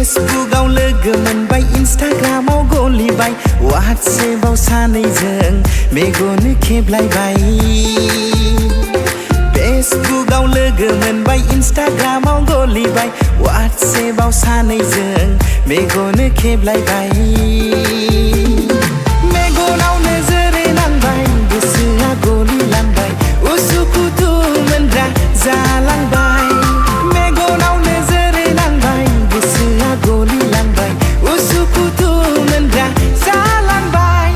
फेसबुकआव लोगो मोनबाय इन्स्टाग्रामाव गलिबाय वाट्सएपआव सानैजों मेगन खेबलायबाय फेसबुकआव लोगो मोनबाय इन्स्टाग्रामाव गलिबाय वाट्सएपआव सानैजों मेगन खेबलायबाय मेगनाव नोजोरै नांबाय गोसोआ गलिलांबाय उसुखुथु मोनग्रा जालांबाय मेगनाव नोजोरै नांबाय गोसोआ गलिलांबाय उसुखुथु मोनग्रा जालांबाय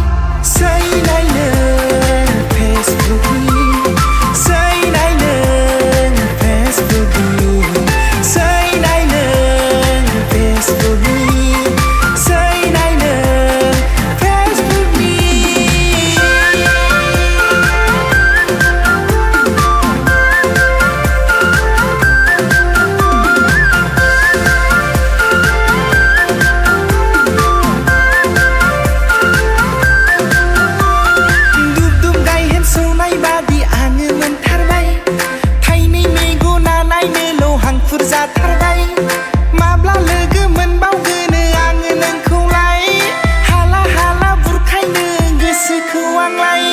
सैनाय नों फेसबुकनि सैनाय नों फेसबुकनि सैनाय नों फेसबुकनि सैनाय नों फेसबुकनि जाथारबाय माब्ला लोगो मोनबावगोन आङो नोंखौलाय हाला हाला बुरखायनो गोसोखौ आंलाय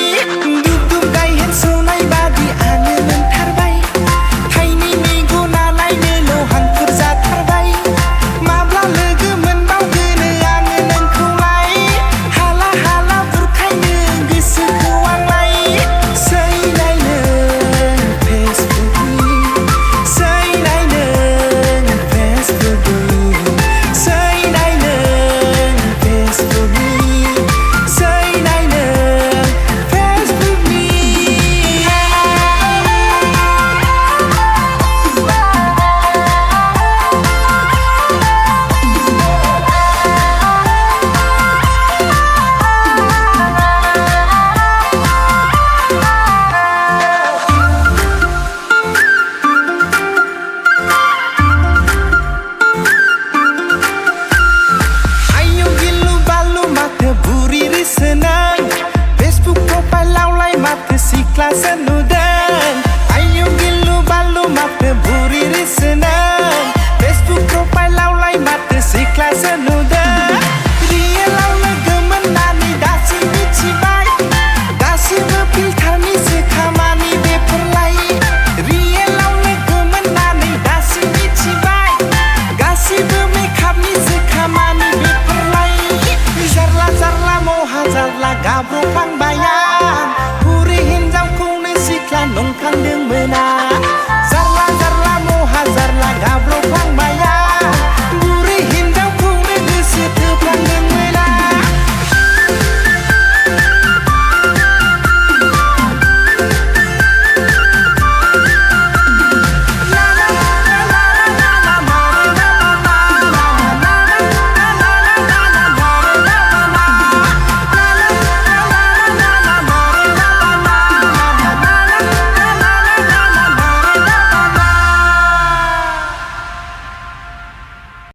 दुब दुब गायहेन सौनाय बादि आङो मोनथारबाय थाइनै मेगना नायनोल' हांखुर जाथारबाय माब्ला लोगो मोनबावगोन आङो नोंखौलाय हाला हाला बुरखायनो गोसोखौ आंलाय सैनाय नों फेसबुकनि सैनाय नों सैनाय नों फेसबुकनि सैनाय नों फेसबुकनि फेसबुक प्रफाइलावलाय माथो सिख्लासो नुदों आयौ गिलु बालु माथो बुरि रिसोनों फेसबुक प्रफाइलावलाय माथो सिख्लासो नुदों रियेलाव लोगो मोननानै दासो मिथिबाय गासिबो फिल्टारनिसो खामानि बेफोरलाय रियेलाव लोगो मोननानै दासो मिथिबाय गासिबो मेकआपनिसो खामानि बेफोरलाय जारला जारला महा जारला गाब्र'फ्लांबाय आं बुरि हिनजावखौनो सिख्ला नंफ्लांदोंमोन आं